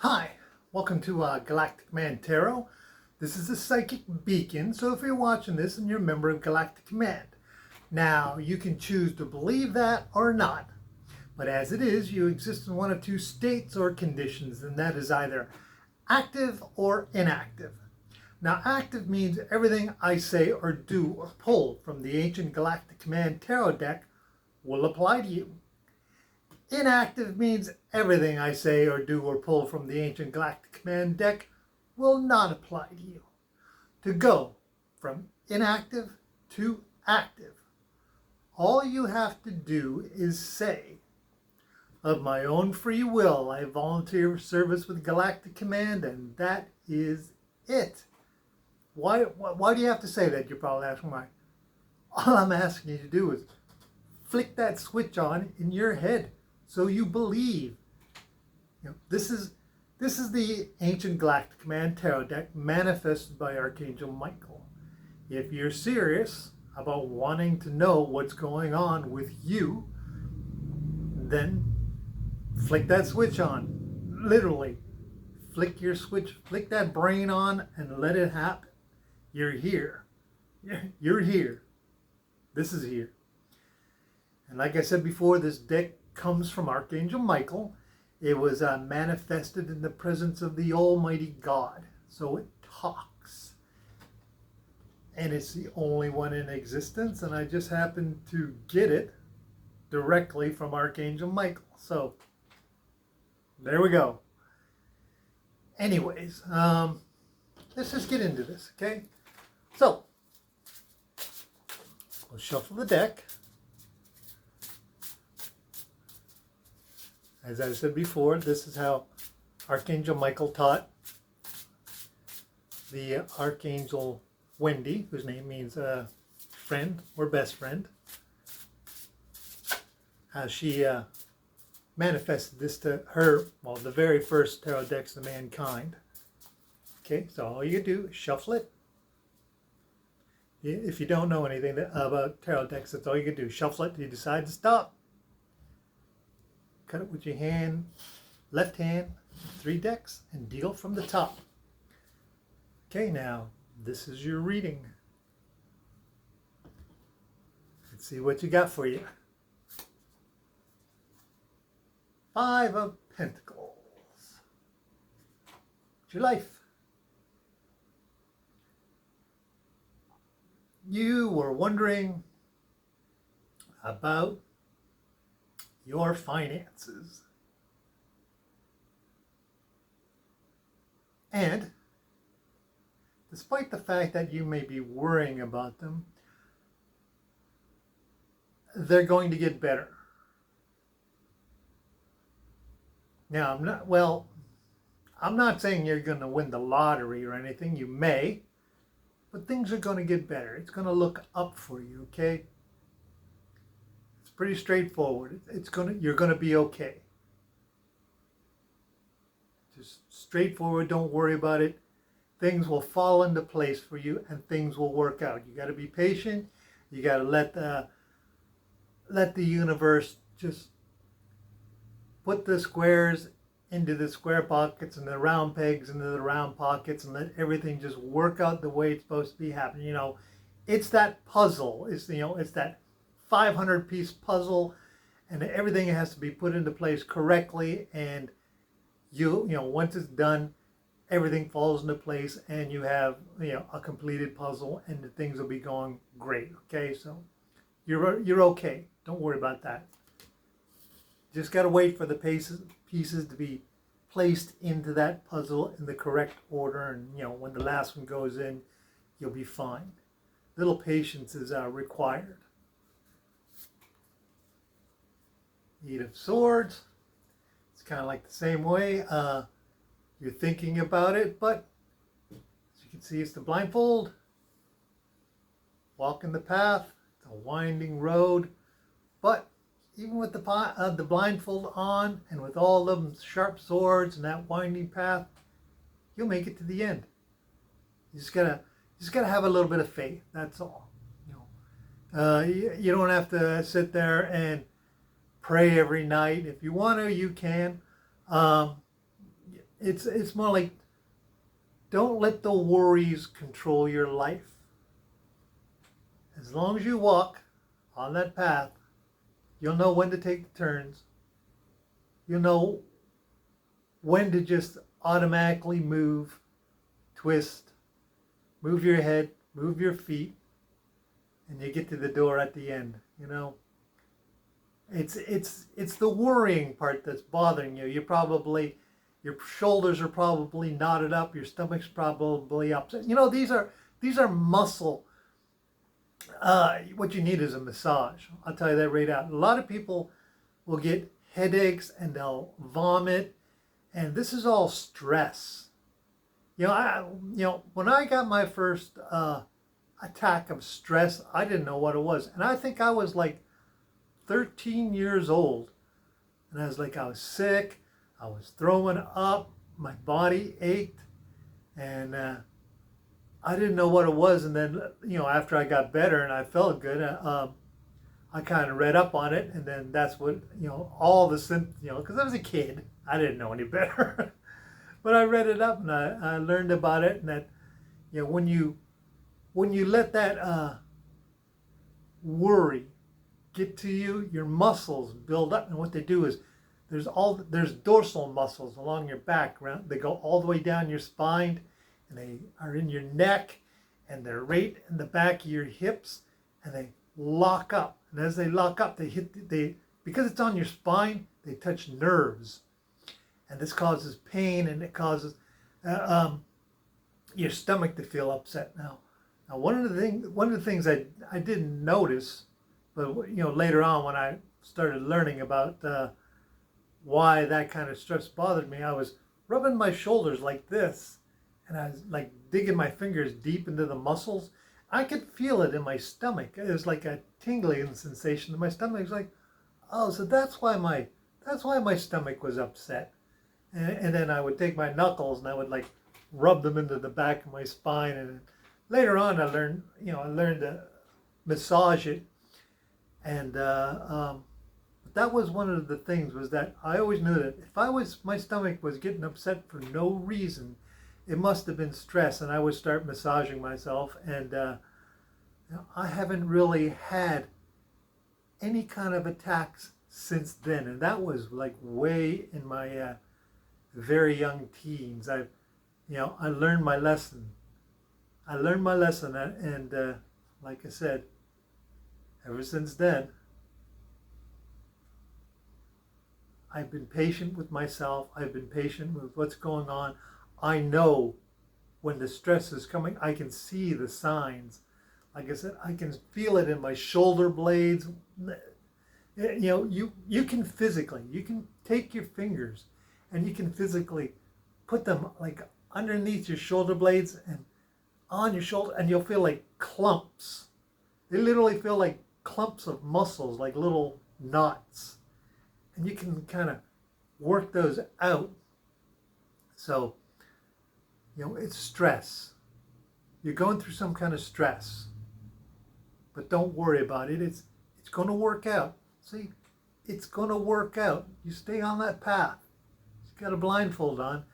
Hi, welcome to Galactic Command Tarot. This is a psychic beacon, so if you're watching this and you're a member of Galactic Command, now you can choose to believe that or not. But as it is, you exist in one of two states or conditions, and that is either active or inactive. Now, active means everything I say or do or pull from the ancient Galactic Command Tarot deck will apply to you. Inactive means everything I say or do or pull from the ancient Galactic Command deck will not apply to you. To go from inactive to active, all you have to do is say, of my own free will, I volunteer for service with Galactic Command, and that is it. Why do you have to say that? You're probably asking why. All I'm asking you to do is flick that switch on in your head. So you believe. This is the ancient Galactic Command Tarot deck manifested by Archangel Michael. If you're serious about wanting to know what's going on with you, then flick that switch on. Literally, flick your switch, flick that brain on and let it happen. You're here. You're here. This is here. And like I said before, this deck comes from Archangel Michael. It was manifested in the presence of the Almighty God. So it talks. And it's the only one in existence. And I just happened to get it directly from Archangel Michael. So there we go. Anyways, let's just get into this, okay? So, we'll shuffle the deck. As I said before, this is how Archangel Michael taught the Archangel Wendy, whose name means friend or best friend, how she manifested this to her, well, the very first tarot decks of mankind. Okay, so all you do is shuffle it. If you don't know anything about tarot decks, that's all you can do. Shuffle it. You decide to stop. Cut it with your hand, left hand, 3 decks, and deal from the top. Okay, now, this is your reading. Let's see what you got for you. 5 of Pentacles. It's your life. You were wondering about your finances. And despite the fact that you may be worrying about them, they're going to get better. Now, I'm not saying you're going to win the lottery or anything. You may, but things are going to get better. It's going to look up for you, okay? Pretty straightforward. You're gonna be okay. Just straightforward. Don't worry about it. Things will fall into place for you, and things will work out. You got to be patient. You got to let the universe just put the squares into the square pockets and the round pegs into the round pockets, and let everything just work out the way it's supposed to be happening. It's that puzzle. It's that 500-piece puzzle, and everything has to be put into place correctly, and once it's done, everything falls into place, and you have a completed puzzle, and the things will be going great. Okay, so you're okay. Don't worry about that. Just got to wait for the pieces to be placed into that puzzle in the correct order, and when the last one goes in, you'll be fine. Little patience is required. 8 of Swords. It's kind of like the same way. You're thinking about it, but as you can see, it's the blindfold. Walking the path. It's a winding road. But even with the blindfold on and with all them sharp swords and that winding path, you'll make it to the end. You just gotta have a little bit of faith. That's all. You don't have to sit there and pray every night. If you want to, you can. it's more like, don't let the worries control your life. As long as you walk on that path, you'll know when to take the turns. You'll know when to just automatically move, twist, move your head, move your feet, and you get to the door at the end. You know, it's the worrying part that's bothering you. Your shoulders are probably knotted up, your stomach's probably upset. You know, these are muscle. What you need is a massage. I'll tell you that right out. A lot of people will get headaches and they'll vomit, and this is all stress. You know, when I got my first attack of stress, I didn't know what it was, and I think I was like 13 years old, and I was sick, I was throwing up, my body ached, and I didn't know what it was. And then, you know, after I got better and I felt good, I kind of read up on it, and then that's what, you know, all the symptoms, you know, because I was a kid, I didn't know any better. But I read it up and I learned about it, and that, you know, when you let that worry get to you, your muscles build up, and what they do is there's dorsal muscles along your back. They go all the way down your spine, and they are in your neck, and they're right in the back of your hips, and they lock up. And as they lock up, because it's on your spine, they touch nerves, and this causes pain, and it causes your stomach to feel upset. Now one of the things I didn't notice, but you know, later on when I started learning about why that kind of stress bothered me, I was rubbing my shoulders like this, and I was like digging my fingers deep into the muscles. I could feel it in my stomach. It was like a tingling sensation in my stomach. It was like, oh, so that's why my stomach was upset. And then I would take my knuckles and I would like rub them into the back of my spine. And later on, I learned to massage it. And that was one of the things, was that I always knew that if my stomach was getting upset for no reason, it must have been stress, and I would start massaging myself. And you know, I haven't really had any kind of attacks since then, and that was like way in my very young teens. I learned my lesson. And like I said, ever since then, I've been patient with myself. I've been patient with what's going on. I know when the stress is coming. I can see the signs. Like I said, I can feel it in my shoulder blades. You know, you can take your fingers and you can physically put them like underneath your shoulder blades and on your shoulder, and you'll feel like clumps. They literally feel like clumps of muscles, like little knots. And you can kind of work those out. So, you know, it's stress. You're going through some kind of stress. But don't worry about it. It's going to work out. See, it's going to work out. You stay on that path. You got a blindfold on.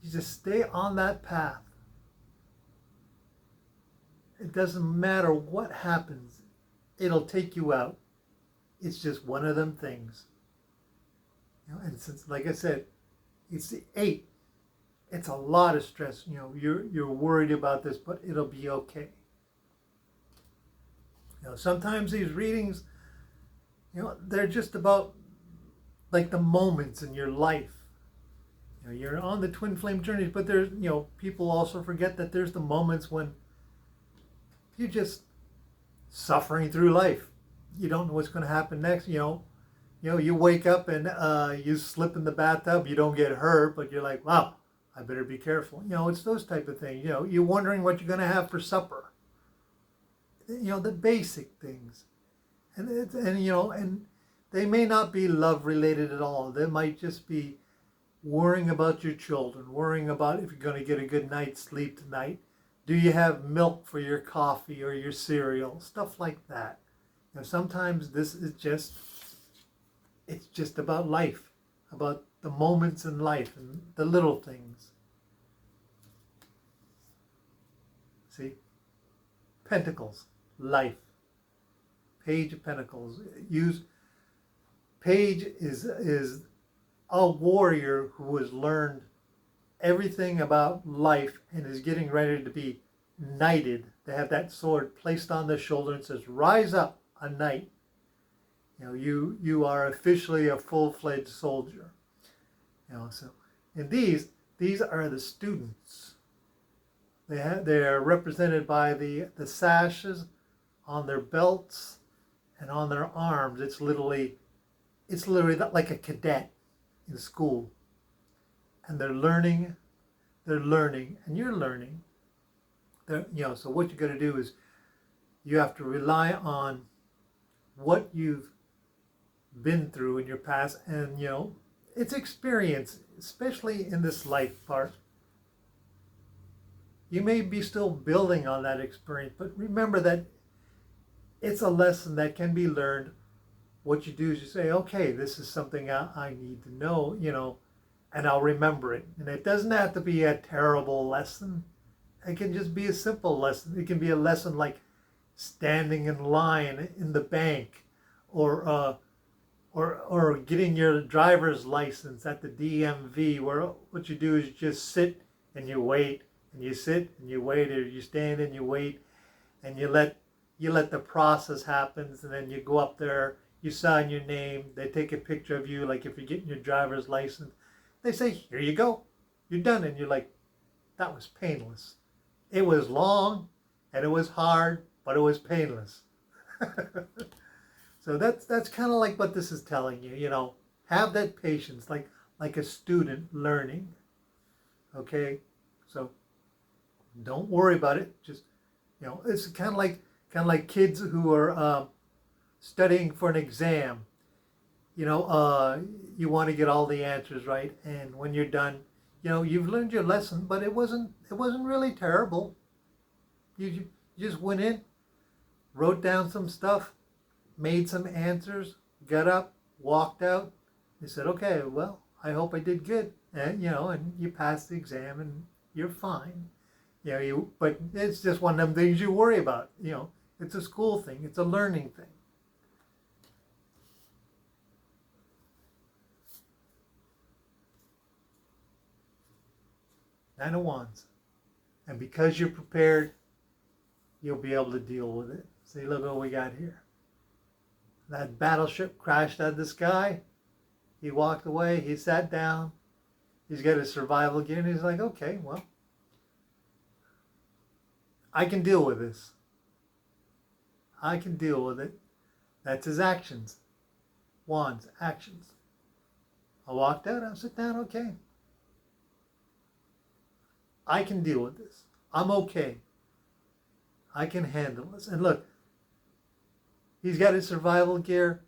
You just stay on that path. It doesn't matter what happens. It'll take you out. It's just one of them things. You know, and since, like I said, it's the 8. It's a lot of stress. You know, you're worried about this, but it'll be okay. You know, sometimes these readings, you know, they're just about like the moments in your life. You know, you're on the twin flame journeys, but there's, you know, people also forget that there's the moments when you're just suffering through life. You don't know what's going to happen next. You know, you wake up and you slip in the bathtub. You don't get hurt, but you're like, wow, I better be careful. You know, it's those type of things. You know, you're wondering what you're going to have for supper. You know, the basic things. And you know, and they may not be love related at all. They might just be worrying about your children, worrying about if you're going to get a good night's sleep tonight. Do you have milk for your coffee or your cereal? Stuff like that. You know, sometimes this is just, it's just about life, about the moments in life and the little things. See? Pentacles, life. Page of Pentacles. Page is a warrior who has learned everything about life and is getting ready to be knighted. They have that sword placed on their shoulder and says, "Rise up, a knight." You know, you are officially a full-fledged soldier. You know, so and these are the students. They are represented by the sashes on their belts and on their arms. It's literally like a cadet in school, and they're learning, and you're learning. So what you got to do is you have to rely on what you've been through in your past, and it's experience, especially in this life part. You may be still building on that experience, but remember that it's a lesson that can be learned. What you do is you say, okay, this is something I need to know, and I'll remember it. And it doesn't have to be a terrible lesson. It can just be a simple lesson. It can be a lesson like standing in line in the bank, or getting your driver's license at the DMV, where what you do is you just sit and you wait, and you sit and you wait, or you stand and you wait, and you let the process happen, and then you go up there, you sign your name, they take a picture of you, like if you're getting your driver's license, they say, "Here you go, you're done," and you're like, that was painless. It was long and it was hard, but it was painless. So that's kind of like what this is telling you. Have that patience, like a student learning. Okay, so don't worry about it. Just it's kind of like kids who are studying for an exam. You want to get all the answers right, and when you're done, you've learned your lesson, but it wasn't really terrible. You just went in, wrote down some stuff, made some answers, got up, walked out. You said, okay, well, I hope I did good, and and you passed the exam, and you're fine. But it's just one of them things you worry about. It's a school thing, it's a learning thing. Nine of Wands. And because you're prepared, you'll be able to deal with it. See, look what we got here. That battleship crashed out of the sky. He walked away. He sat down. He's got his survival gear. And he's like, okay, well, I can deal with this. I can deal with it. That's his actions. Wands, actions. I walked out. I sit down. Okay. I can deal with this. I'm okay. I can handle this. And look, he's got his survival gear.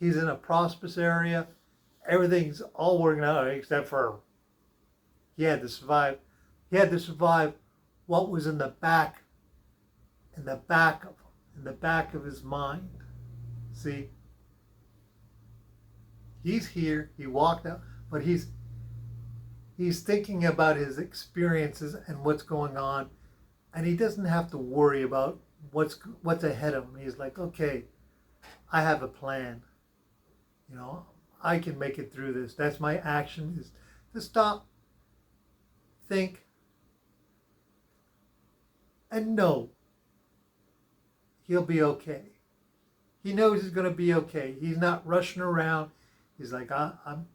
He's in a prosperous area. Everything's all working out except for he had to survive. He had to survive what was in the back of his mind. See? He's here. He walked out, but he's thinking about his experiences and what's going on, and he doesn't have to worry about what's ahead of him. He's like, okay, I have a plan. I can make it through this. That's my action, is to stop, think, and know he'll be okay. He knows he's going to be okay. He's not rushing around. He's like, I'll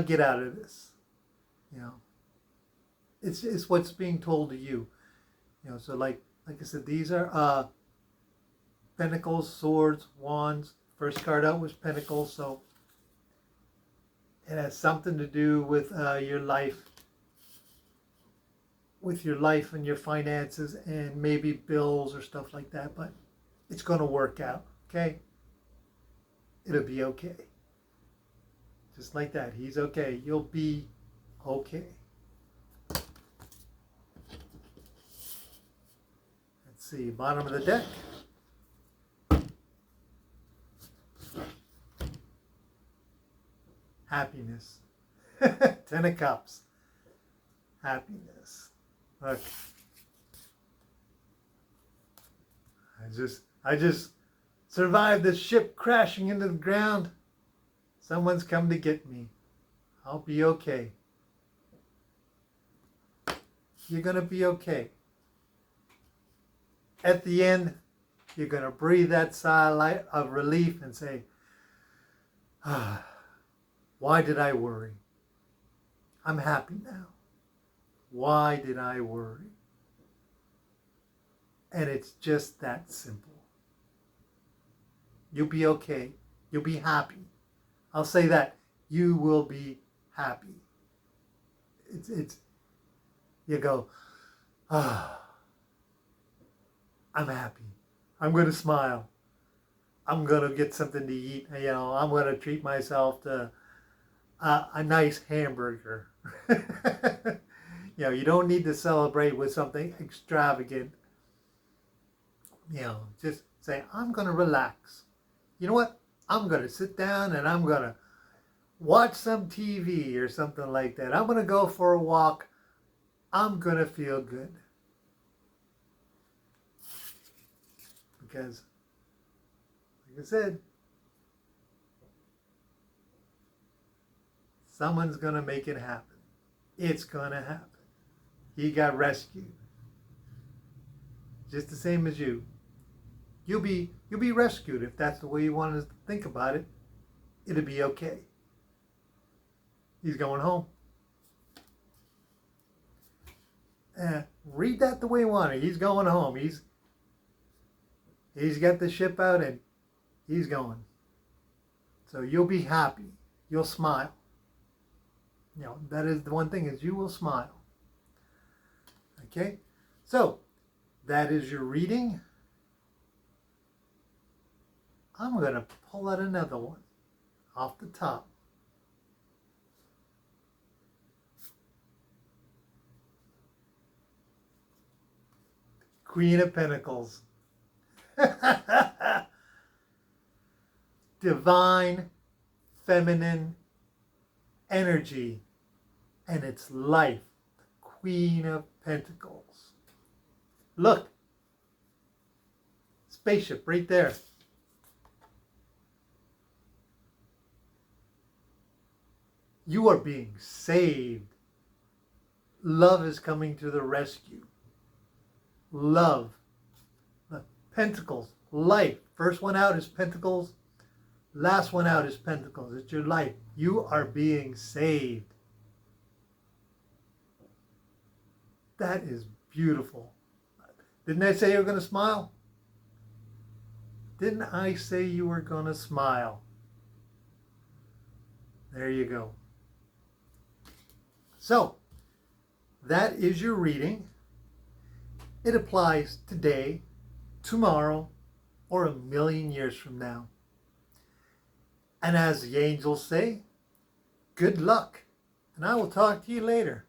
get out of this. It's what's being told to you. So like I said, these are Pentacles, Swords, Wands. First card out was Pentacles, so it has something to do with your life, and your finances, and maybe bills or stuff like that. But it's going to work out. Okay, it'll be okay. Just like that. He's okay. You'll be okay. Let's see, bottom of the deck. happiness. 10 of Cups. Happiness. Look. I just survived the ship crashing into the ground. Someone's come to get me. I'll be okay. You're going to be okay. At the end, you're going to breathe that sigh of relief and say, why did I worry? I'm happy now. Why did I worry? And it's just that simple. You'll be okay. You'll be happy. I'll say that. You will be happy. You go, I'm happy. I'm going to smile. I'm going to get something to eat. You know, I'm going to treat myself to a nice hamburger. You know, you don't need to celebrate with something extravagant. You know, just say, I'm going to relax. You know what? I'm going to sit down and I'm going to watch some TV or something like that. I'm going to go for a walk. I'm going to feel good. Because, like I said, someone's going to make it happen. It's going to happen. He got rescued. Just the same as you. You'll be rescued if that's the way you want to think about it. It'll be okay. He's going home. Read that the way you want it. He's going home. He's got the ship out and he's going. So you'll be happy. You'll smile. You know, that is the one thing is you will smile. Okay? So, that is your reading. I'm going to pull out another one off the top. Queen of Pentacles. Divine, feminine energy and its life. The Queen of Pentacles. Look. Spaceship right there. You are being saved. Love is coming to the rescue. Love. Pentacles. Life. First one out is Pentacles. Last one out is Pentacles. It's your life. You are being saved. That is beautiful. Didn't I say you were going to smile? Didn't I say you were going to smile? There you go. So, that is your reading. It applies today, tomorrow, or 1,000,000 years from now. And as the angels say, good luck. And I will talk to you later.